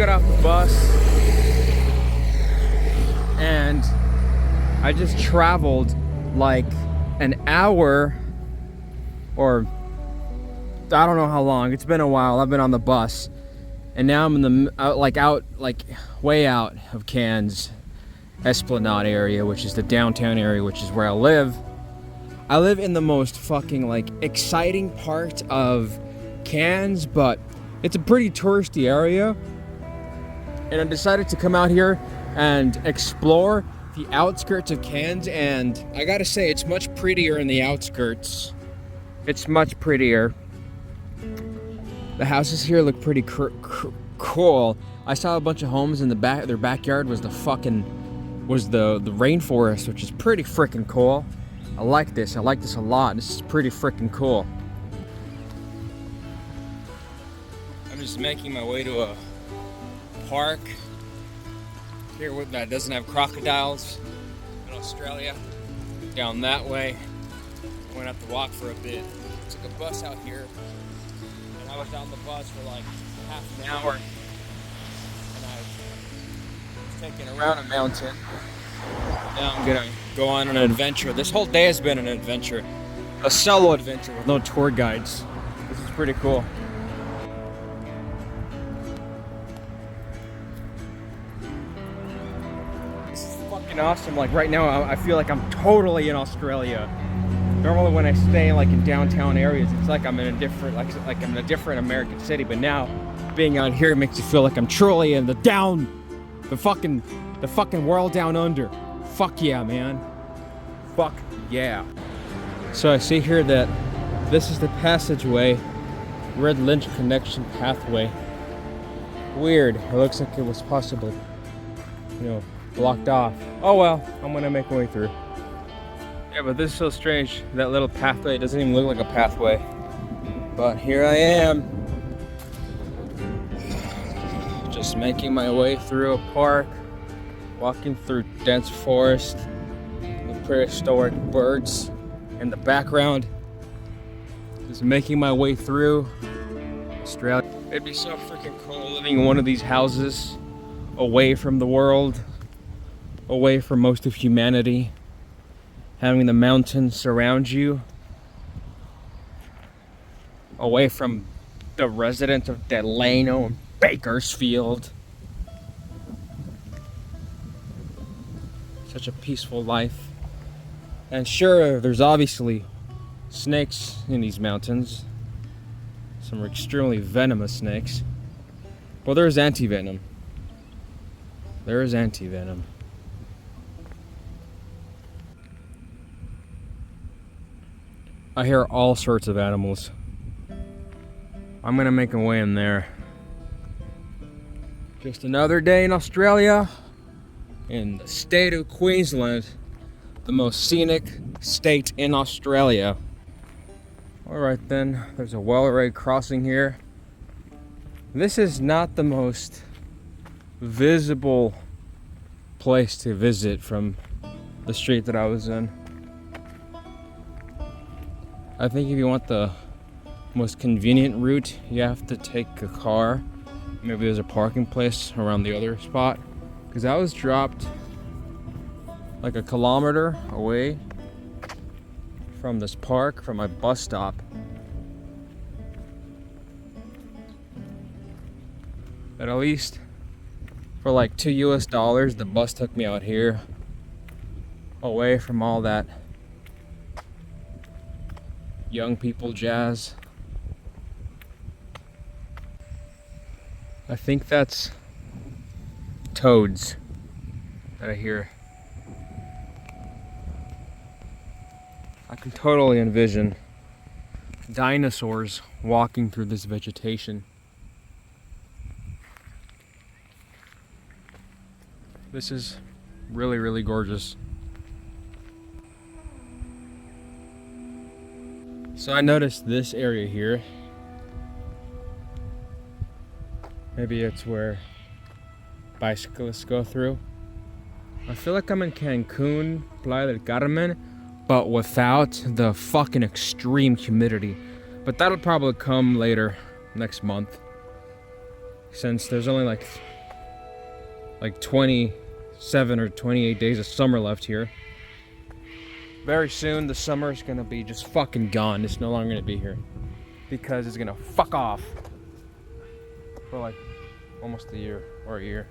got off the bus and I just traveled like an hour, or I don't know how long. It's been a while. I've been on the bus, and now I'm in the way out of Cannes Esplanade area, which is the downtown area, which is where I live. I live in the most fucking like exciting part of Cannes, but it's a pretty touristy area, and I decided to come out here and explore the outskirts of Cannes, and I gotta say, it's much prettier in the outskirts. It's much prettier. The houses here look pretty cool. I saw a bunch of homes in the back. Their backyard was the rainforest, which is pretty freaking cool. I like this. I like this a lot. This is pretty freaking cool. I'm just making my way to a park here that doesn't have crocodiles in Australia. Down that way. I'm gonna have to walk for a bit. I took a bus out here, and I was on the bus for like half an hour, and I was taken around a mountain. Now I'm gonna go on an adventure. This whole day has been an adventure, a solo adventure with no tour guides. This is pretty cool. This is fucking awesome. Like right now, I feel like I'm totally in Australia. Normally when I stay like in downtown areas, it's like I'm in a different, like I'm in a different American city. But now, being out here makes you feel like I'm truly in the fucking world down under. Fuck yeah, man. Fuck yeah. So I see here that this is the passageway, Red Lynch Connection Pathway. Weird. It looks like it was possibly, blocked off. Oh well, I'm gonna make my way through. Yeah, but this is so strange. That little pathway doesn't even look like a pathway. But here I am. Just making my way through a park. Walking through dense forest with prehistoric birds in the background. Just making my way through Australia. It'd be so freaking cool living in one of these houses away from the world, away from most of humanity, having the mountains surround you, away from the residents of Delano and Bakersfield. Such a peaceful life. And sure, there's obviously snakes in these mountains. Some extremely venomous snakes. Well, there's anti-venom. There is anti-venom. I hear all sorts of animals. I'm gonna make my way in there. Just another day in Australia. In the state of Queensland, the most scenic state in Australia. Alright then, there's a Wellray crossing here. This is not the most visible place to visit from the street that I was in. I think if you want the most convenient route, you have to take a car. Maybe there's a parking place around the other spot. Because I was dropped like a kilometer away from this park, from my bus stop. But at least for like $2 US, the bus took me out here, away from all that young people jazz. I think that's toads that I hear. I can totally envision dinosaurs walking through this vegetation. This is really, really gorgeous. So I noticed this area here. Maybe it's where bicyclists go through. I feel like I'm in Cancun, Playa del Carmen, but without the fucking extreme humidity. But that'll probably come later, next month. Since there's only like like 27 or 28 days of summer left here. Very soon the summer is gonna be just fucking gone. It's no longer gonna be here because it's gonna fuck off for like almost a year or a year.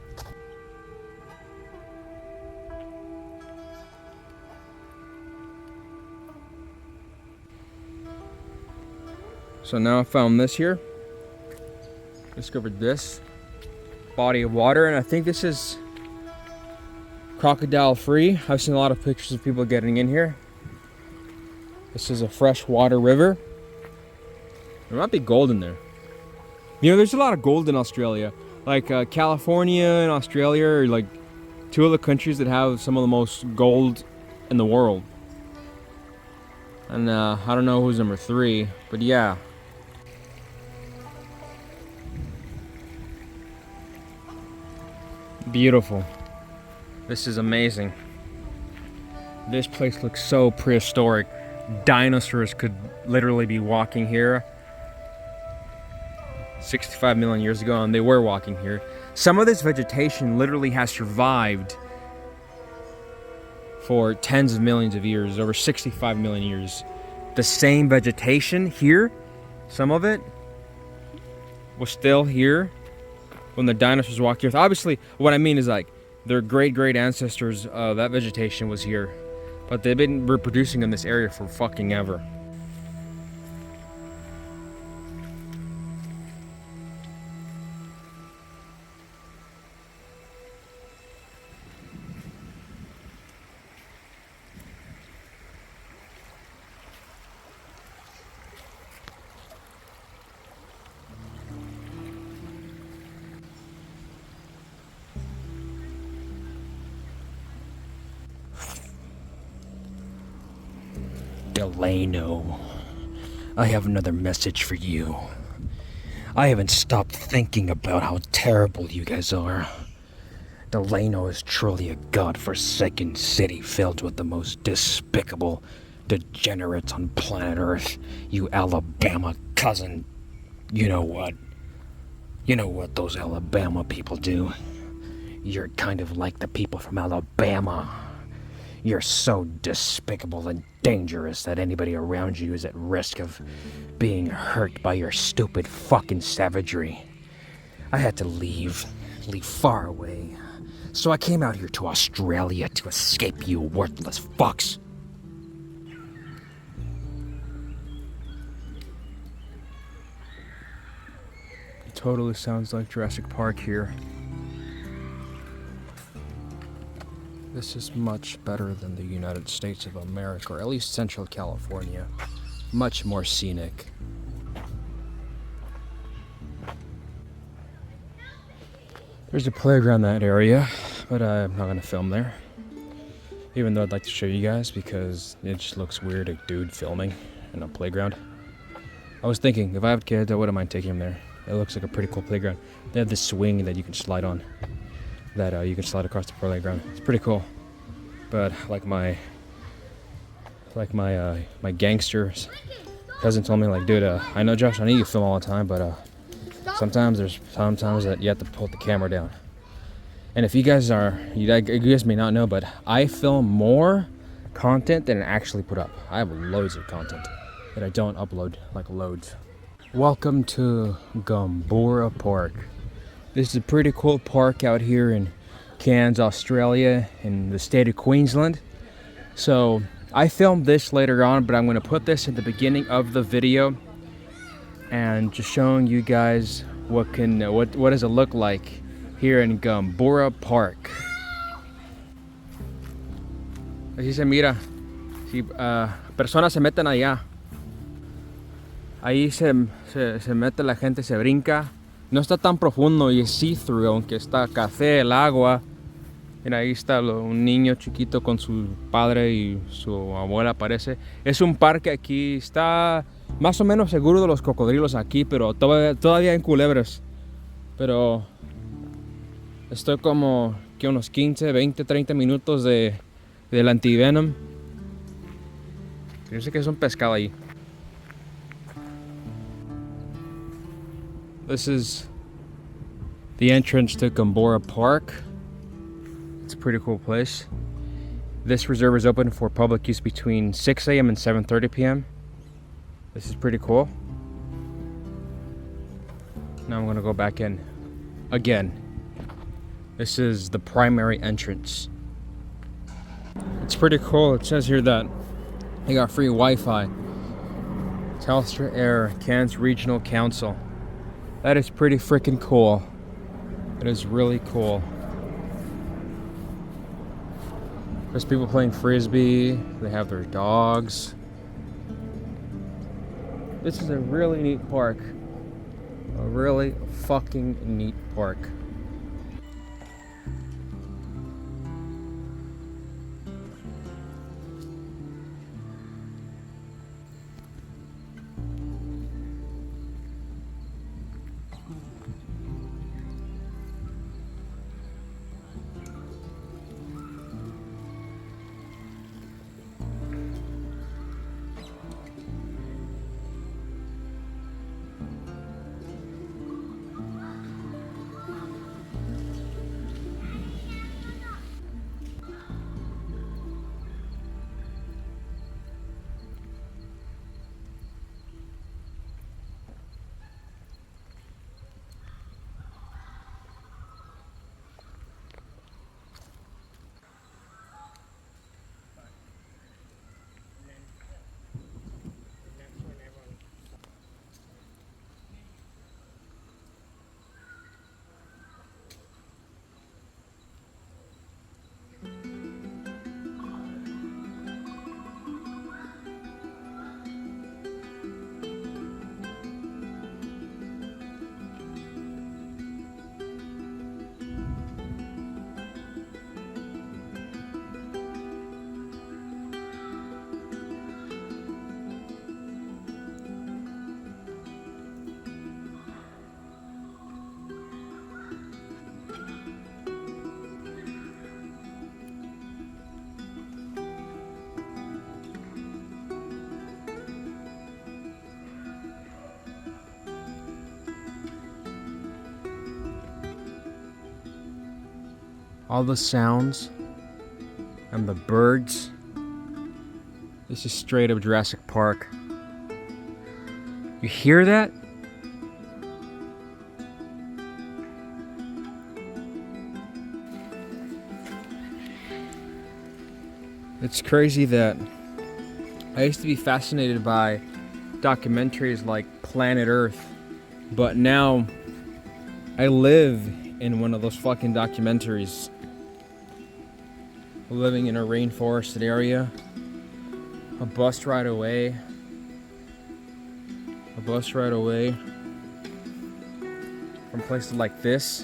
So now I found this here. Discovered this body of water, and I think this is crocodile free. I've seen a lot of pictures of people getting in here. This is a freshwater river. There might be gold in there. You know, there's a lot of gold in Australia. Like California and Australia are like two of the countries that have some of the most gold in the world. And I don't know who's number 3, but yeah. Beautiful. This is amazing. This place looks so prehistoric. Dinosaurs could literally be walking here 65 million years ago, and they were walking here. Some of this vegetation literally has survived for tens of millions of years, over 65 million years. The same vegetation here, some of it was still here when the dinosaurs walked here. Obviously, what I mean is like their great ancestors, that vegetation was here, but they've been reproducing in this area for fucking ever. Delano, I have another message for you. I haven't stopped thinking about how terrible you guys are. Delano is truly a godforsaken city filled with the most despicable degenerates on planet Earth. You Alabama cousin. You know what? You know what those Alabama people do? You're kind of like the people from Alabama. You're so despicable and dangerous that anybody around you is at risk of being hurt by your stupid fucking savagery. I had to leave far away. So I came out here to Australia to escape you worthless fucks. It totally sounds like Jurassic Park here. This is much better than the United States of America, or at least Central California. Much more scenic. There's a playground in that area, but I'm not gonna film there. Even though I'd like to show you guys because it just looks weird, a dude filming in a playground. I was thinking, if I have kids, I wouldn't mind taking them there. It looks like a pretty cool playground. They have this swing that you can slide on. That you can slide across the playground. It's pretty cool. But like my gangsters cousin told me, like, dude, I know Josh, I know you film all the time, but sometimes that you have to put the camera down. And if you guys may not know, but I film more content than I actually put up. I have loads of content that I don't upload, like loads. Welcome to Goomboora Park. This is a pretty cool park out here in Cairns, Australia, in the state of Queensland. So I filmed this later on, but I'm going to put this at the beginning of the video and just showing you guys what does it look like here in Goomboora Park. Así se mira. Si personas se meten allá. Ahí se mete la gente, se brinca. No está tan profundo y es see-through, aunque está café el agua. Mira, ahí está un niño chiquito con su padre y su abuela, parece. Es un parque aquí, está más o menos seguro de los cocodrilos aquí, pero todavía hay culebras. Pero estoy como que unos 15, 20, 30 minutos del antivenom. Yo sé que es un pescado ahí. This is the entrance to Goomboora Park. It's a pretty cool place. This reserve is open for public use between 6 a.m. and 7:30 p.m. This is pretty cool. Now I'm gonna go back in again. This is the primary entrance. It's pretty cool. It says here that they got free Wi-Fi. Telstra Air, Cairns Regional Council. That is pretty freaking cool. It is really cool. There's people playing frisbee. They have their dogs. This is a really neat park. A really fucking neat park. All the sounds and the birds. This is straight up Jurassic Park. You hear that? It's crazy that I used to be fascinated by documentaries like Planet Earth, but now I live in one of those fucking documentaries. Living in a rainforested area, a bus ride away from places like this.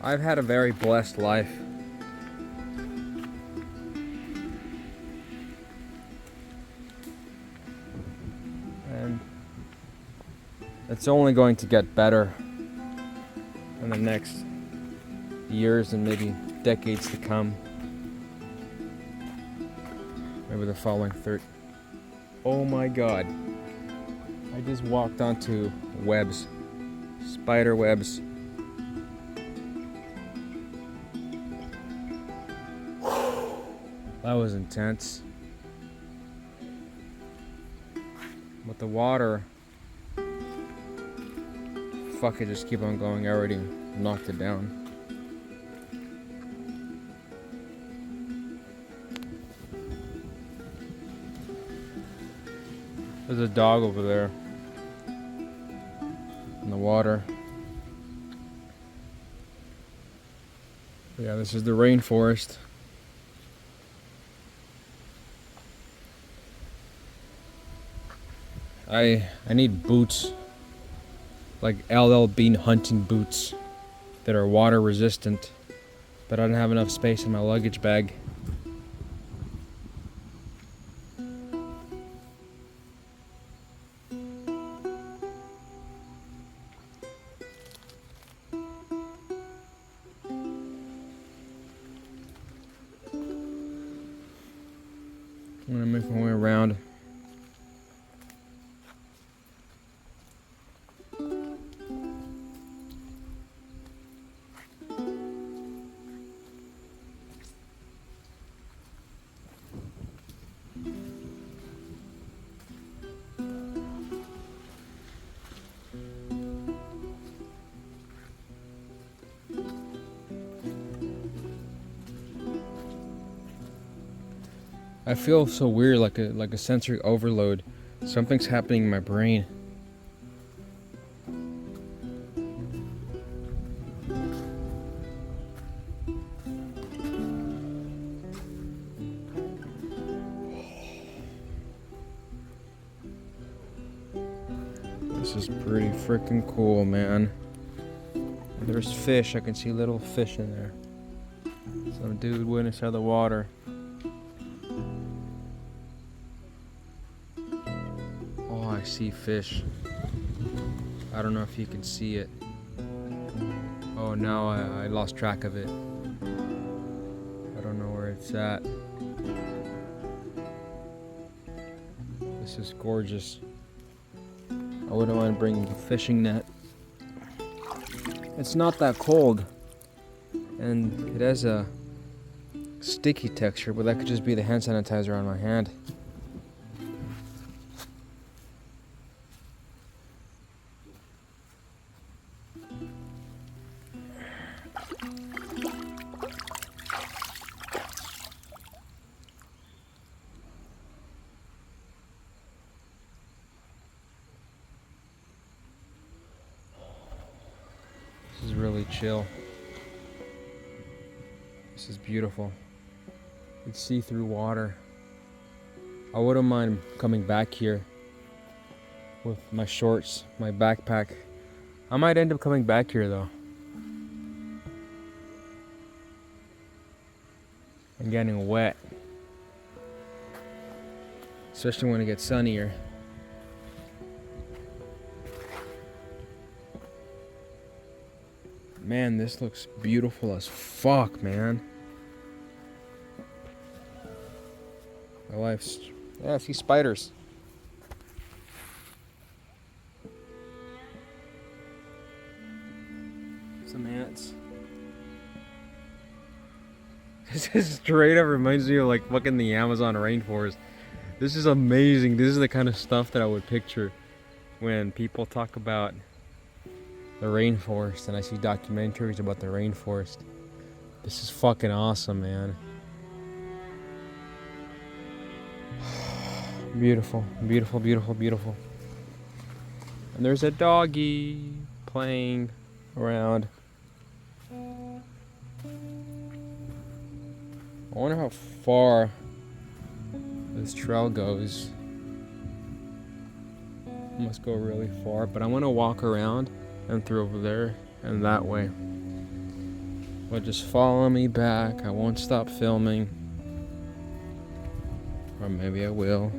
I've had a very blessed life. And it's only going to get better in the next years and maybe decades to come. Maybe the following 30. Oh my god. I just walked onto webs. Spider webs. That was intense. But the water, fuck it, just keep on going. I already knocked it down. There's a dog over there in the water. Yeah, this is the rainforest. I need boots, like LL Bean hunting boots that are water resistant, but I don't have enough space in my luggage bag. I'm gonna make my way around. I feel so weird, like a sensory overload. Something's happening in my brain. This is pretty freaking cool, man. There's fish. I can see little fish in there. Some dude went inside the water. Oh, I see fish. I don't know if you can see it. Oh, now I lost track of it. I don't know where it's at. This is gorgeous. I wouldn't mind bringing a fishing net. It's not that cold, and it has a sticky texture, but that could just be the hand sanitizer on my hand. This is really chill. This is beautiful. It's see-through water. I wouldn't mind coming back here with my shorts, my backpack. I might end up coming back here though. I'm getting wet. Especially when it gets sunnier. Man, this looks beautiful as fuck, man. My wife's... Yeah, I see spiders. Some ants. This is straight up reminds me of like fucking the Amazon rainforest. This is amazing. This is the kind of stuff that I would picture when people talk about the rainforest and I see documentaries about the rainforest. This is fucking awesome, man. Beautiful, beautiful, beautiful, beautiful. And there's a doggy playing around. I wonder how far this trail goes. It must go really far, but I'm gonna walk around and through over there and that way. But just follow me back. I won't stop filming. Or maybe I will.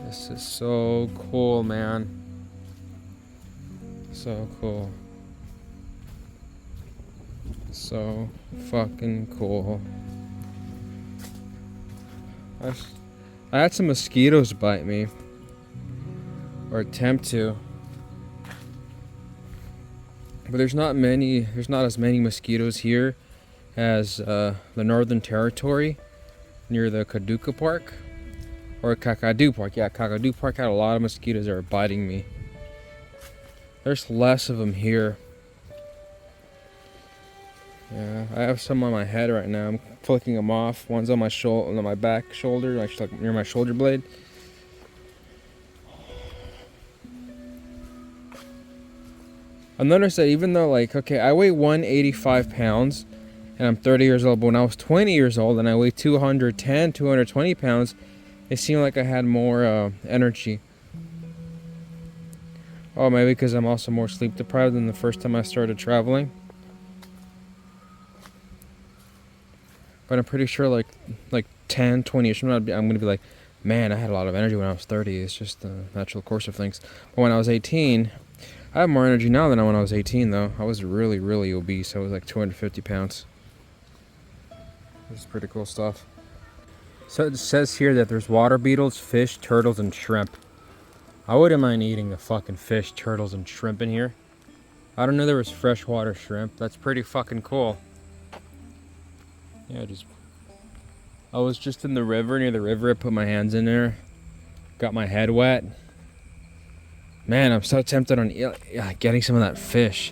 This is so cool, man. So cool. So fucking cool. I had some mosquitoes bite me. Or attempt to. But there's not as many mosquitoes here as the Northern Territory near the Kaduka Park. Or Kakadu Park. Yeah, Kakadu Park had a lot of mosquitoes that were biting me. There's less of them here. Yeah, I have some on my head right now. I'm flicking them off. One's on my shoulder, on my back shoulder, actually like near my shoulder blade. I noticed that even though, like, okay, I weigh 185 pounds and I'm 30 years old, but when I was 20 years old and I weighed 210, 220 pounds, it seemed like I had more energy. Oh, maybe because I'm also more sleep deprived than the first time I started traveling. But I'm pretty sure like 10, 20 years from now, I'm going to be like, man, I had a lot of energy when I was 30. It's just the natural course of things. But when I was 18... I have more energy now than when I was 18, though. I was really, really obese. I was like 250 pounds. This is pretty cool stuff. So it says here that there's water beetles, fish, turtles, and shrimp. I wouldn't mind eating the fucking fish, turtles, and shrimp in here. I don't know there was freshwater shrimp. That's pretty fucking cool. Yeah, I was just in the river, near the river. I put my hands in there. Got my head wet. Man, I'm so tempted on getting some of that fish.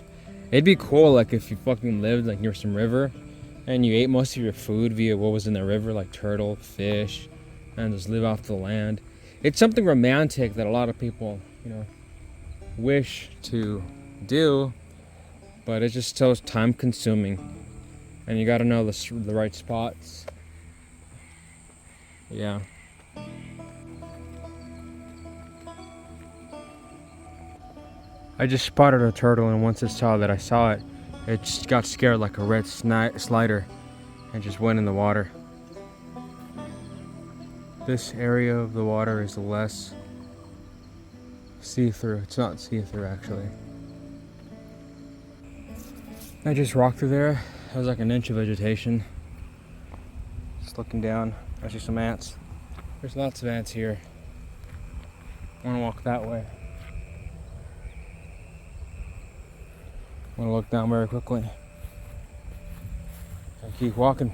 It'd be cool, like, if you fucking lived, like, near some river and you ate most of your food via what was in the river, like turtle, fish, and just live off the land. It's something romantic that a lot of people, wish to do, but it's just so time consuming, and you got to know the right spots. Yeah. I just spotted a turtle, and once it saw that I saw it, it just got scared like a red slider and just went in the water. This area of the water is less see-through. It's not see-through actually. I just walked through there. It was like an inch of vegetation. Just looking down, I see some ants. There's lots of ants here. I want to walk that way. I want to look down very quickly. I keep walking.